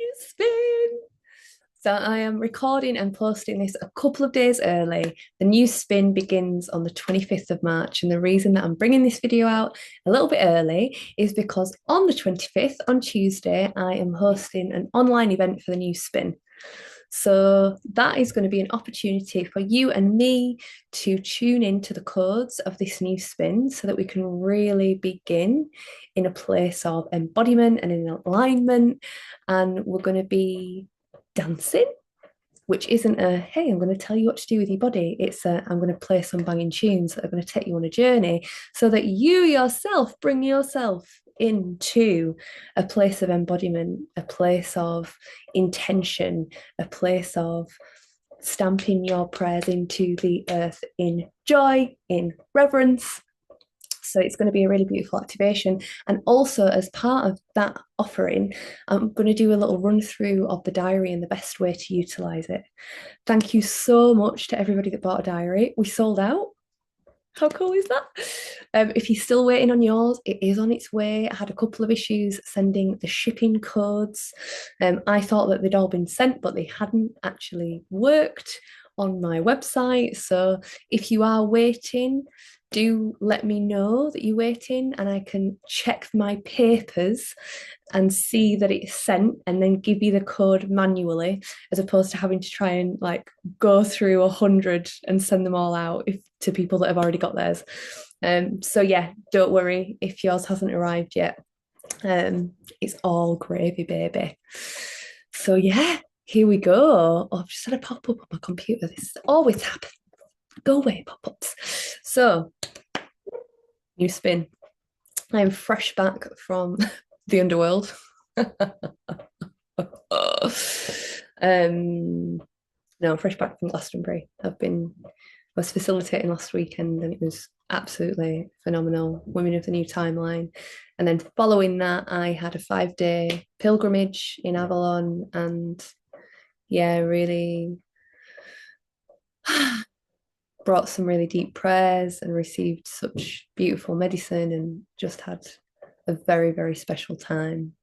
new spin. So I am recording and posting this a couple of days early. The new spin begins on the 25th of March. And the reason that I'm bringing this video out a little bit early is because on the 25th, on Tuesday, I am hosting an online event for the new spin. So that is going to be an opportunity for you and me to tune into the codes of this new spin so that we can really begin in a place of embodiment and in alignment. And we're going to be dancing, which isn't a hey, I'm going to tell you what to do with your body. It's a I'm going to play some banging tunes that are going to take you on a journey so that you yourself bring yourself into a place of embodiment, a place of intention, a place of stamping your prayers into the earth in joy, in reverence. So it's going to be a really beautiful activation. And also, as part of that offering, I'm going to do a little run through of the diary and the best way to utilize it. Thank you so much to everybody that bought a diary. We sold out. How cool is that? If you're still waiting on yours, it is on its way. I had a couple of issues sending the shipping codes. I thought that they'd all been sent, but they hadn't actually worked on my website. So if you are waiting, do let me know that you're waiting and I can check my papers and see that it's sent and then give you the code manually as opposed to having to try and like go through 100 and send them all out to people that have already got theirs. So yeah, don't worry if yours hasn't arrived yet. It's all gravy, baby. So yeah, here we go. Oh, I've just had a pop up on my computer. This always happens. Go away, pop-ups. So, new spin. I'm fresh back from the underworld. No, I'm fresh back from Glastonbury. I was facilitating last weekend and it was absolutely phenomenal. Women of the New Timeline. And then following that, I had a 5-day pilgrimage in Avalon and yeah, really brought some really deep prayers and received such beautiful medicine and just had a very, very special time.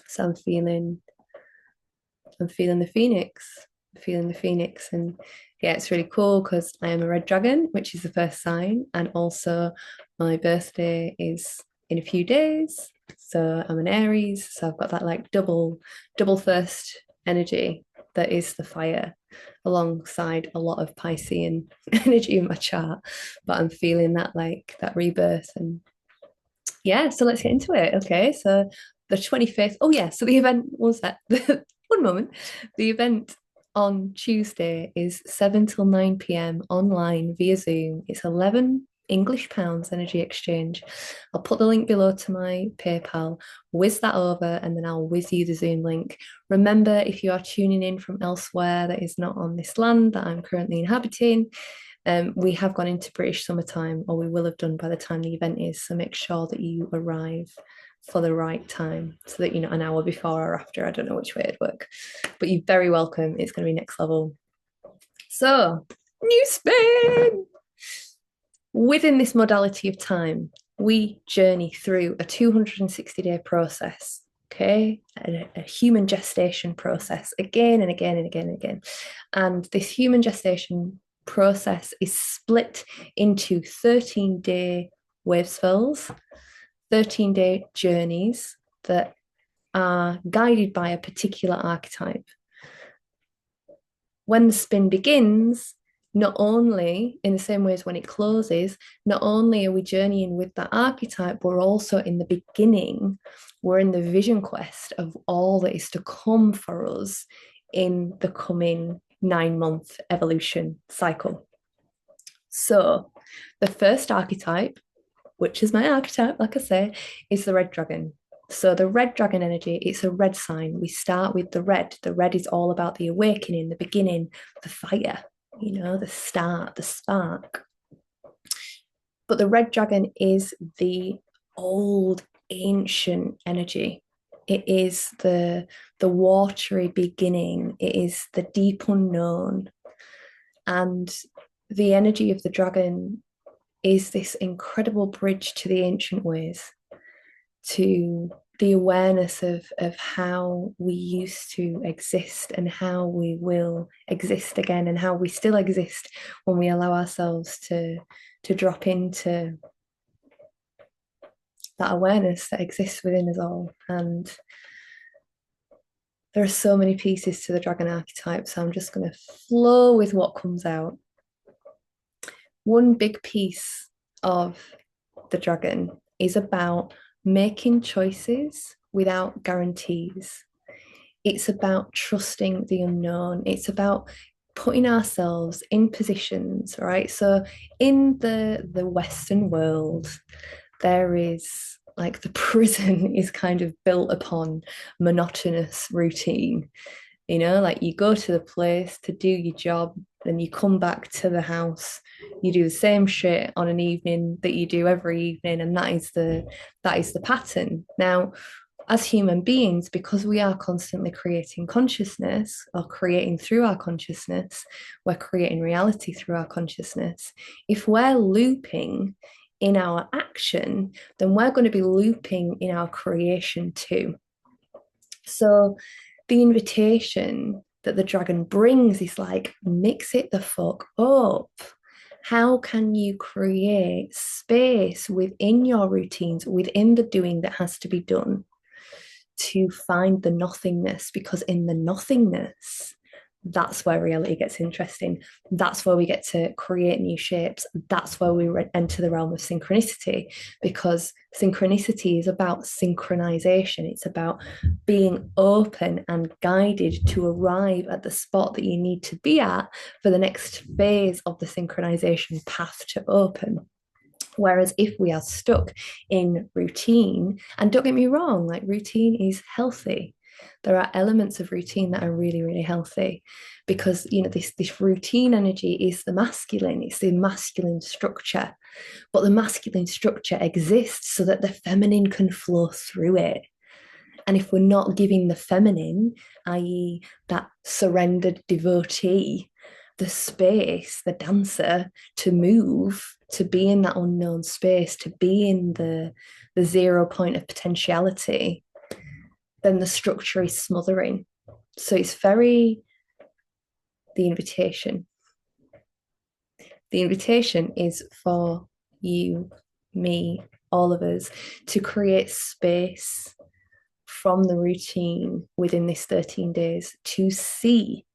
So I'm feeling the phoenix. I'm feeling the phoenix. And yeah, it's really cool because I am a red dragon, which is the first sign. And also my birthday is in a few days. So I'm an Aries. So I've got that like double first energy that is the fire alongside a lot of Piscean energy in my chart. But I'm feeling that like that rebirth. And yeah, so let's get into it. Okay, so the 25th. Oh yeah, so the event was that one moment. The event on Tuesday is 7 till 9 p.m. online via Zoom. It's 11 English pounds energy exchange. I'll put the link below to my PayPal, whiz that over, and then I'll whiz you the Zoom link. Remember, if you are tuning in from elsewhere that is not on this land that I'm currently inhabiting, we have gone into British summertime, or we will have done by the time the event is. So make sure that you arrive for the right time so that you're not an hour before or after. I don't know which way it'd work, but you're very welcome. It's going to be next level. So, new spin. Within this modality of time, we journey through a 260-day process. Okay, a human gestation process again and again and again and again. And this human gestation process is split into 13-day Wavespells, 13-day journeys that are guided by a particular archetype. When the spin begins, not only in the same way as when it closes, not only are we journeying with that archetype, but we're also in the beginning, we're in the vision quest of all that is to come for us in the coming 9-month evolution cycle. So the first archetype, which is my archetype, like I say, is the red dragon. So the red dragon energy, it's a red sign. We start with the red. The red is all about the awakening, the beginning, the fire, the start, the spark. But the red dragon is the old, ancient energy. It is the watery beginning. It is the deep unknown. And the energy of the dragon is this incredible bridge to the ancient ways, to the awareness of how we used to exist and how we will exist again and how we still exist when we allow ourselves to drop into that awareness that exists within us all. And there are so many pieces to the dragon archetype, so I'm just going to flow with what comes out. One big piece of the dragon is about making choices without guarantees. It's about trusting the unknown. It's about putting ourselves in positions, right? So in the Western world, there is like the prison is kind of built upon monotonous routine. You know, like you go to the place to do your job, then you come back to the house, you do the same shit on an evening that you do every evening, and that is the pattern. Now, as human beings, because we are constantly creating consciousness or creating through our consciousness, we're creating reality through our consciousness. If we're looping in our action, then we're going to be looping in our creation too. So the invitation that the dragon brings is like, mix it the fuck up. How can you create space within your routines, within the doing that has to be done, to find the nothingness? Because in the nothingness, that's where reality gets interesting. That's where we get to create new shapes. That's where we enter the realm of synchronicity, because synchronicity is about synchronization. It's about being open and guided to arrive at the spot that you need to be at for the next phase of the synchronization path to open. Whereas if we are stuck in routine, and don't get me wrong, like routine is healthy. There are elements of routine that are really, really healthy, because this routine energy is the masculine, it's the masculine structure. But the masculine structure exists so that the feminine can flow through it. And if we're not giving the feminine, i.e., that surrendered devotee, the space, the dancer, to move, to be in that unknown space, to be in the 0 point of potentiality, then the structure is smothering. So it's very the invitation. The invitation is for you, me, all of us to create space from the routine within this 13 days to see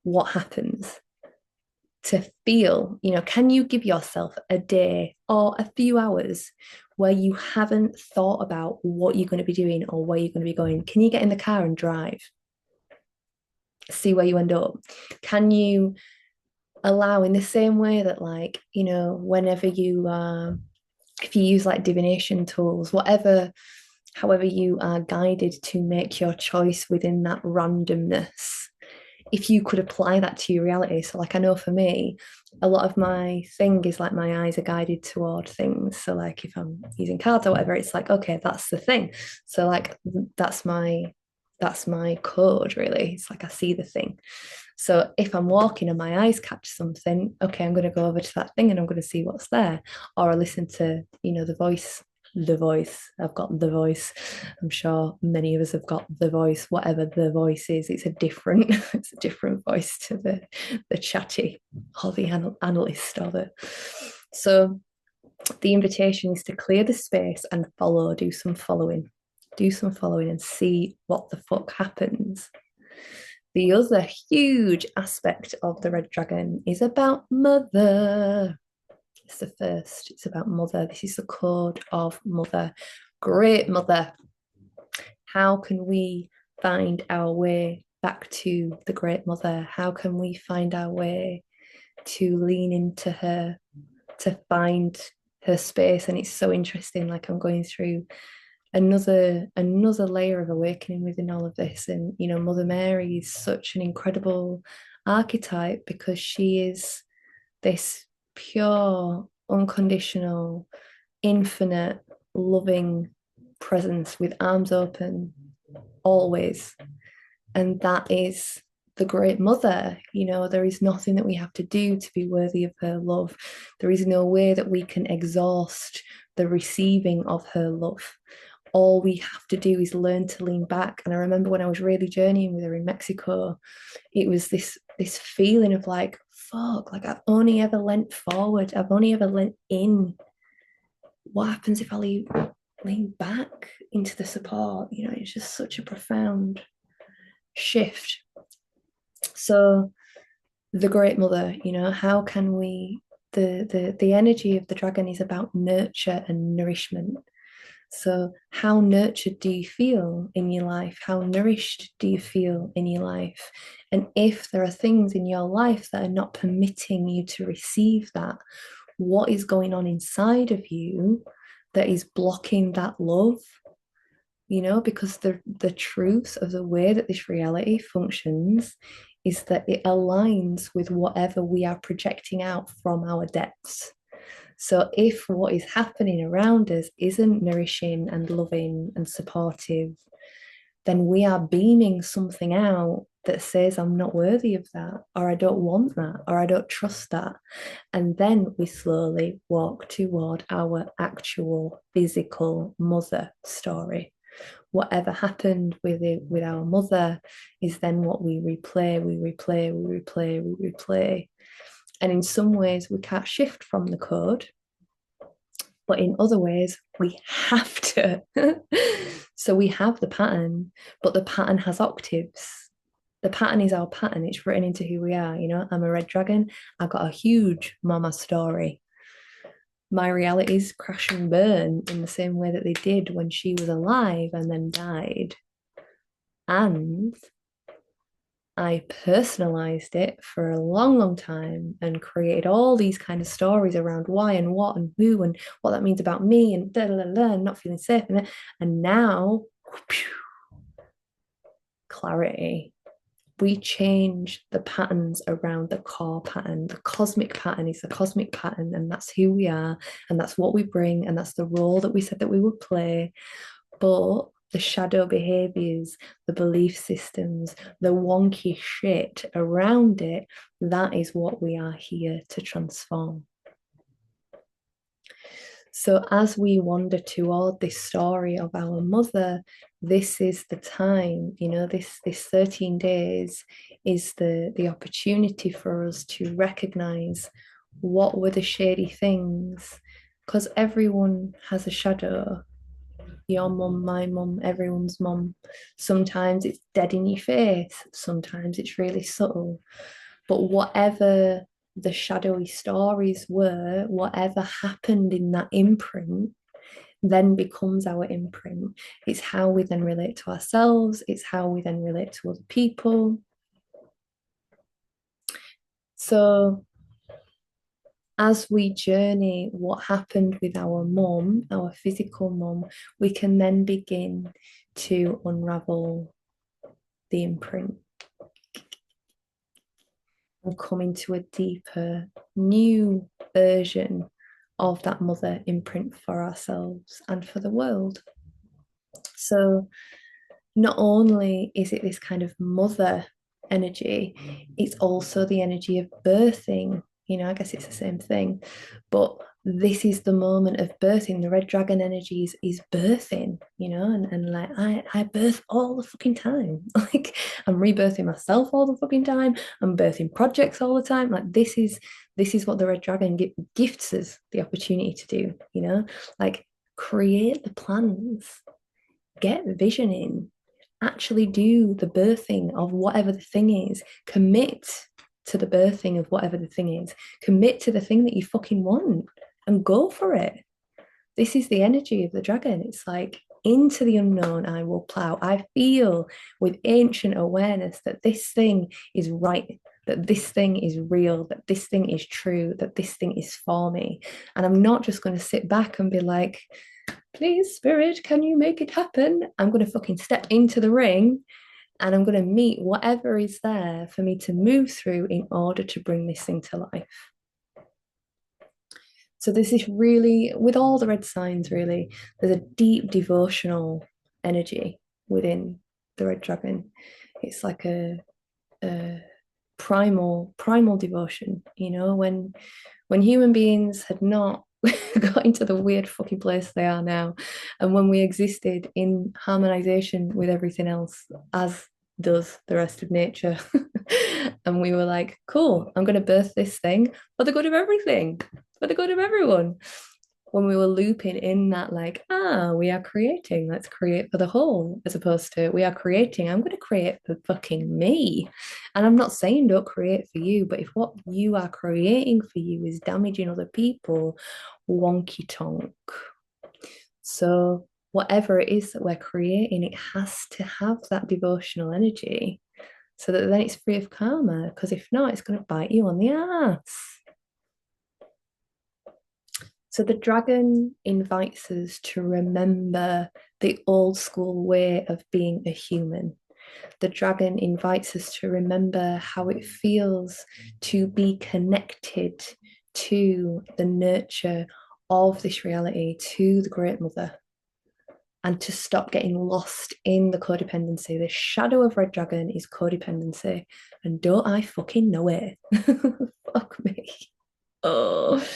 what happens, to feel, can you give yourself a day or a few hours where you haven't thought about what you're going to be doing or where you're going to be going? Can you get in the car and drive? See where you end up. Can you allow, in the same way that, like, whenever you if you use like divination tools, however you are guided to make your choice within that randomness, if you could apply that to your reality. So like, I know for me, a lot of my thing is like my eyes are guided toward things. So like if I'm using cards or whatever, it's like, okay, that's the thing. So like that's my code, really. It's like I see the thing. So if I'm walking and my eyes catch something, okay, I'm going to go over to that thing and I'm going to see what's there. Or I listen to, the voice. I've got the voice. I'm sure many of us have got the voice, whatever the voice is. It's a different voice to the chatty or the analyst or the. So the invitation is to clear the space and follow, do some following and see what the fuck happens. The other huge aspect of the red dragon is about mother. It's the first. It's about mother. This is the code of mother. Great mother. How can we find our way back to the great mother? How can we find our way to lean into her, to find her space? And it's so interesting. Like, I'm going through another layer of awakening within all of this. And Mother Mary is such an incredible archetype, because she is this pure, unconditional, infinite, loving presence with arms open always. And that is the great mother. There is nothing that we have to do to be worthy of her love. There is no way that we can exhaust the receiving of her love. all we have to do is learn to lean back. And I remember when I was really journeying with her in Mexico, it was this feeling of like, fuck, like I've only ever leant forward, I've only ever leant in. What happens if I lean back into the support? You know, it's just such a profound shift. So the Great Mother, you know, how can we the energy of the dragon is about nurture and nourishment. So, how nurtured do you feel in your life? How nourished do you feel in your life? And if there are things in your life that are not permitting you to receive that, what is going on inside of you that is blocking that love? You know, because the truth of the way that this reality functions is that it aligns with whatever we are projecting out from our depths. So if what is happening around us isn't nourishing and loving and supportive, then we are beaming something out that says, I'm not worthy of that, or I don't want that, or I don't trust that. And then we slowly walk toward our actual physical mother story. Whatever happened with it with our mother is then what we replay, we replay, we replay, we replay. And in some ways, we can't shift from the code, but in other ways, we have to. So we have the pattern, but the pattern has octaves. The pattern is our pattern, it's written into who we are. You know, I'm a red dragon, I got a huge mama story. My realities crash and burn in the same way that they did when she was alive and then died. And I personalized it for a long, long time and created all these kind of stories around why and what and who and what that means about me and da, da, da, da, and not feeling safe. And now, whew, clarity. We change the patterns around the core pattern. The cosmic pattern is the cosmic pattern, and that's who we are, and that's what we bring, and that's the role that we said that we would play. But the shadow behaviors, the belief systems, the wonky shit around it, that is what we are here to transform. So as we wander toward this story of our mother, this is the time, you know, this 13 days is the opportunity for us to recognize what were the shady things, because everyone has a shadow. Your mum, my mum, everyone's mum. Sometimes it's dead in your face, sometimes it's really subtle. But whatever the shadowy stories were, whatever happened in that imprint, then becomes our imprint. It's how we then relate to ourselves, it's how we then relate to other people. So, as we journey what happened with our mum, our physical mum, we can then begin to unravel the imprint and come into a deeper, new version of that mother imprint for ourselves and for the world. So, not only is it this kind of mother energy, it's also the energy of birthing. You know, I guess it's the same thing, but this is the moment of birthing. The red dragon energy is birthing, you know, and like I birth all the fucking time. Like I'm rebirthing myself all the fucking time. I'm birthing projects all the time. Like this is what the red dragon gifts us the opportunity to do, you know, like create the plans, get vision in, actually do the birthing of whatever the thing is, commit to the birthing of whatever the thing is, commit to the thing that you fucking want and go for it. This is the energy of the dragon. It's like, into the unknown I will plow. I feel with ancient awareness that this thing is right, that this thing is real, that this thing is true, that this thing is for me. And I'm not just going to sit back and be like, please, spirit, can you make it happen? I'm going to fucking step into the ring and I'm going to meet whatever is there for me to move through in order to bring this thing to life. So this is really, with all the red signs, really, there's a deep devotional energy within the red dragon. It's like a primal devotion, you know, when human beings had not got into the weird fucking place they are now. And when we existed in harmonization with everything else, as does the rest of nature. And we were like, cool, I'm going to birth this thing for the good of everything, for the good of everyone. When we were looping in that, like, we are creating, let's create for the whole, as opposed to we are creating, I'm going to create for fucking me. And I'm not saying don't create for you, but if what you are creating for you is damaging other people, wonky tonk. So, whatever it is that we're creating, it has to have that devotional energy so that then it's free of karma. Because if not, it's going to bite you on the ass. So the dragon invites us to remember the old school way of being a human. The dragon invites us to remember how it feels to be connected to the nurture of this reality, to the Great Mother, and to stop getting lost in the codependency. The shadow of Red Dragon is codependency, and don't I fucking know it? Fuck me. Oh,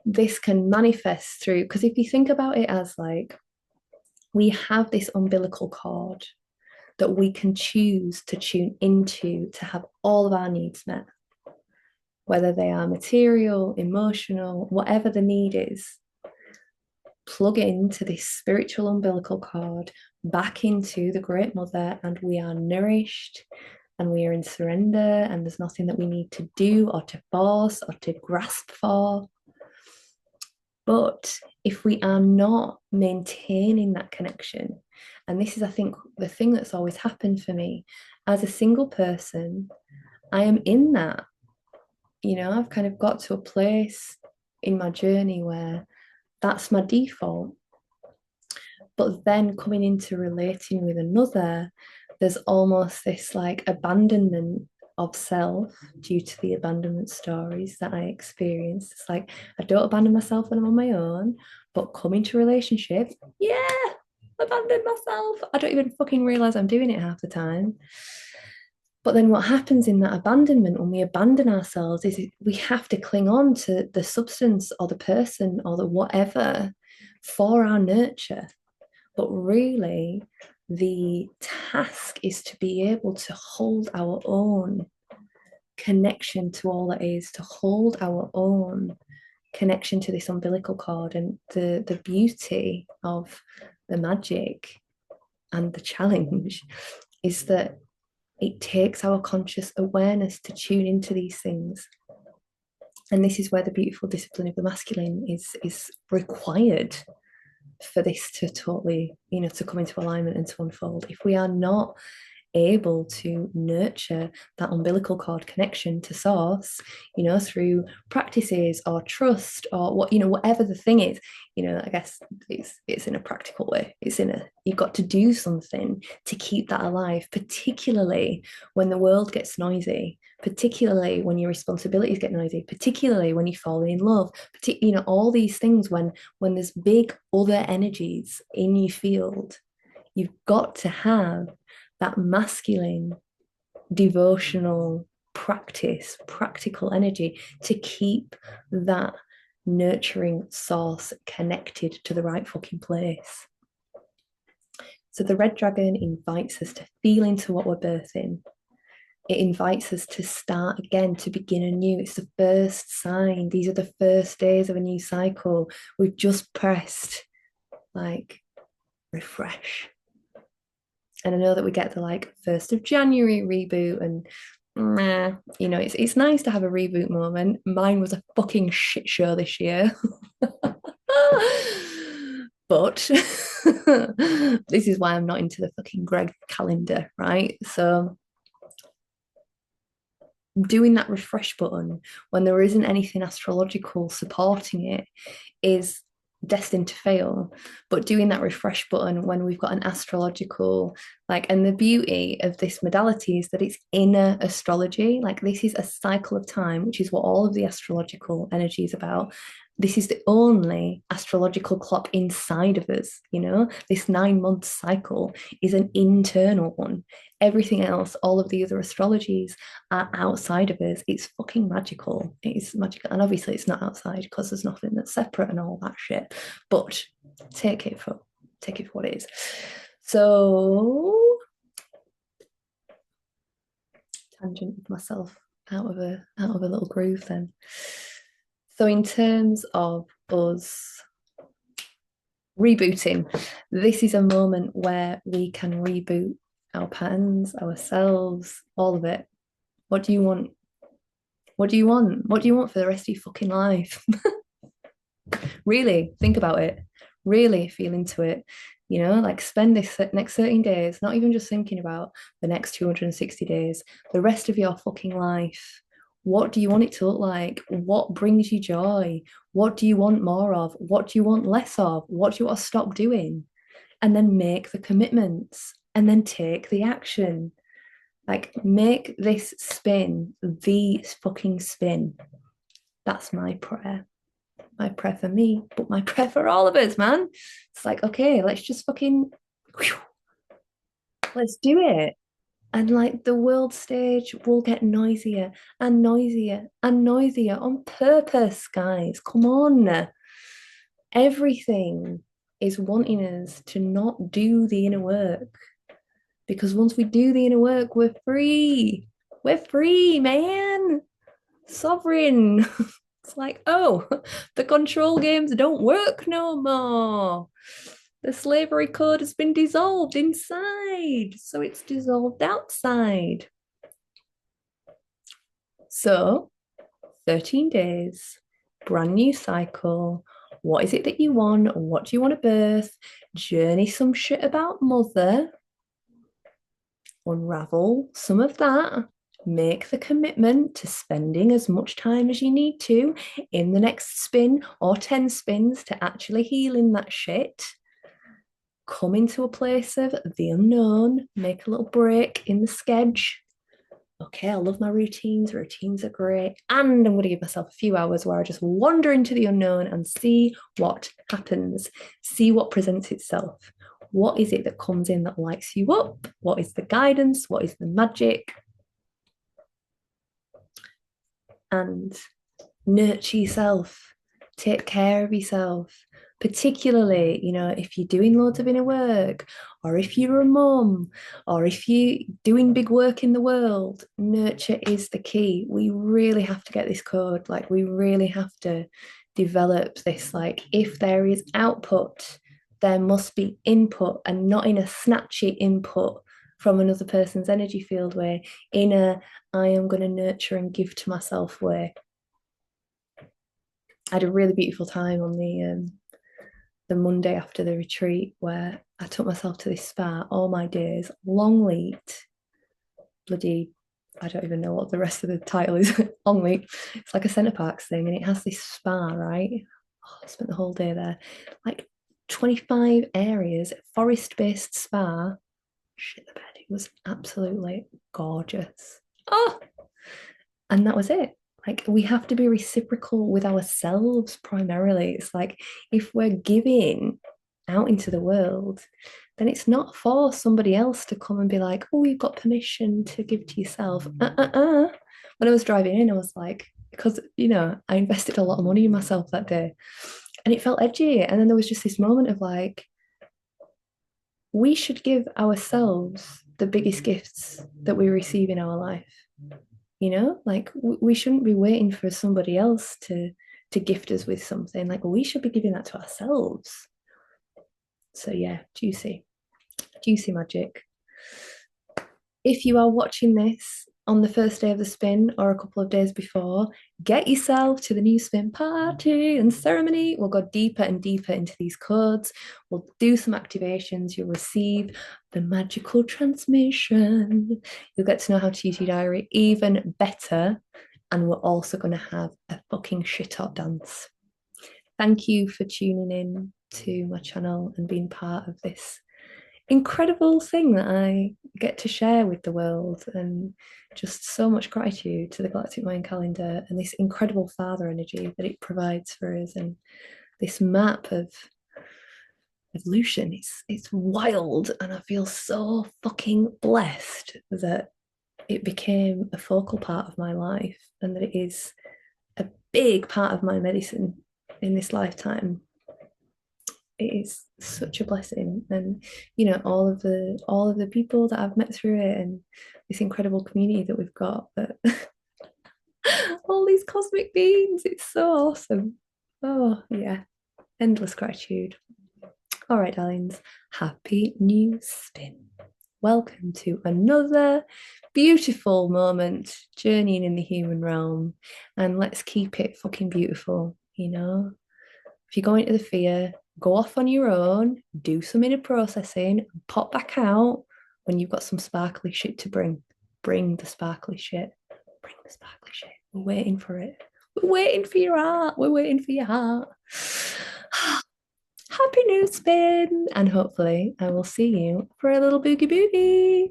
this can manifest through, because if you think about it as like, we have this umbilical cord that we can choose to tune into to have all of our needs met, whether they are material, emotional, whatever the need is. Plug into this spiritual umbilical cord back into the Great Mother, and we are nourished and we are in surrender, and there's nothing that we need to do or to force or to grasp for. But if we are not maintaining that connection, and this is, I think, the thing that's always happened for me as a single person, I am in that. I've kind of got to a place in my journey where that's my default. But then coming into relating with another, there's almost this like abandonment of self due to the abandonment stories that I experienced. It's like I don't abandon myself when I'm on my own, but come into relationship, yeah, abandon myself. I don't even fucking realize I'm doing it half the time. But then what happens in that abandonment when we abandon ourselves is we have to cling on to the substance or the person or the whatever for our nurture. But really, the task is to be able to hold our own connection to all that is, to hold our own connection to this umbilical cord. And the beauty of the magic and the challenge is that it takes our conscious awareness to tune into these things. And this is where the beautiful discipline of the masculine is required for this to totally, to come into alignment and to unfold. If we are not able to nurture that umbilical cord connection to source, through practices or trust or whatever the thing is, I guess it's in a practical way. You've got to do something to keep that alive, particularly when the world gets noisy, particularly when your responsibilities get noisy, particularly when you fall in love, all these things when there's big other energies in your field, you've got to have that masculine, devotional practice, practical energy to keep that nurturing source connected to the right fucking place. So the red dragon invites us to feel into what we're birthing. It invites us to start again, to begin anew. It's the first sign. These are the first days of a new cycle. We've just pressed like refresh. And I know that we get the like 1st of January reboot and it's nice to have a reboot moment. Mine was a fucking shit show this year. But this is why I'm not into the fucking Greg calendar, right? So doing that refresh button when there isn't anything astrological supporting it is destined to fail. But doing that refresh button when we've got an astrological, and the beauty of this modality is that it's inner astrology. Like, this is a cycle of time, which is what all of the astrological energy is about. This is the only astrological clock inside of us, you know? This 9 month cycle is an internal one. Everything else, all of the other astrologies are outside of us. It's fucking magical. It's magical. And obviously it's not outside because there's nothing that's separate and all that shit. But take it for what it is. So tangent of myself out of a little groove then. So in terms of us rebooting, this is a moment where we can reboot our patterns, ourselves, all of it. What do you want? What do you want? What do you want for the rest of your fucking life? Really think about it. Really feel into it. You know, like spend this next 13 days, not even just thinking about the next 260 days, the rest of your fucking life. What do you want it to look like? What brings you joy? What do you want more of? What do you want less of? What do you want to stop doing? And then make the commitments and then take the action. Like, make this spin the fucking spin. That's my prayer. My prayer for me, but my prayer for all of us, man. It's like, okay, let's just fucking, whew, let's do it. And like the world stage will get noisier and noisier and noisier on purpose, guys. Come on. Everything is wanting us to not do the inner work. Because once we do the inner work, we're free. We're free, man. Sovereign. It's like, oh, the control games don't work no more. The slavery code has been dissolved inside, so it's dissolved outside. So, 13 days, brand new cycle. What is it that you want? What do you want to birth? Journey some shit about mother. Unravel some of that. Make the commitment to spending as much time as you need to in the next spin or 10 spins to actually healing that shit. Come into a place of the unknown, make a little break in the schedule. Okay, I love my routines. Routines are great. And I'm going to give myself a few hours where I just wander into the unknown and see what happens, see what presents itself. What is it that comes in that lights you up? What is the guidance? What is the magic? And nurture yourself, take care of yourself, particularly, you know, if you're doing loads of inner work, or if you're a mum, or if you're doing big work in the world. Nurture is the key. We really have to get this code. Like, we really have to develop this. Like, if there is output, there must be input, and not in a snatchy input from another person's energy field way, in a I am going to nurture and give to myself way. I had a really beautiful time on the Monday after the retreat where I took myself to this spa all my days, Longleat, bloody, I don't even know what the rest of the title is, Longleat. It's like a Centre Parks thing, and it has this spa, right? Oh, I spent the whole day there, like 25 areas, forest-based spa. Shit the bed. It was absolutely gorgeous. Oh, and that was it. Like, we have to be reciprocal with ourselves primarily. It's like, if we're giving out into the world, then it's not for somebody else to come and be like, oh, you've got permission to give to yourself. When I was driving in, I was like, because, you know, I invested a lot of money in myself that day, and it felt edgy. And then there was just this moment of like, we should give ourselves the biggest gifts that we receive in our life. You know, like, we shouldn't be waiting for somebody else to gift us with something. Like, we should be giving that to ourselves. So yeah, juicy magic. If you are watching this on the first day of the spin or a couple of days before, get yourself to the new spin party and ceremony. We'll go deeper and deeper into these codes. We'll do some activations. You'll receive the magical transmission. You'll get to know how to use your diary even better. And we're also going to have a fucking shit hot dance. Thank you for tuning in to my channel and being part of this incredible thing that I get to share with the world, and just so much gratitude to the Galactic Mind calendar and this incredible father energy that it provides for us, and this map of evolution. It's wild, and I feel so fucking blessed that it became a focal part of my life and that it is a big part of my medicine in this lifetime. It is such a blessing, and all of the people that I've met through it, and this incredible community that we've got, that all these cosmic beings, it's so awesome. Oh yeah, endless gratitude. All right, darlings, happy new spin. Welcome to another beautiful moment journeying in the human realm. And let's keep it fucking beautiful, you know? If you go into the fear, go off on your own, do some inner processing, pop back out when you've got some sparkly shit to bring. Bring the sparkly shit. Bring the sparkly shit. We're waiting for it. We're waiting for your heart. We're waiting for your heart. Happy new spin, and hopefully I will see you for a little boogie boogie.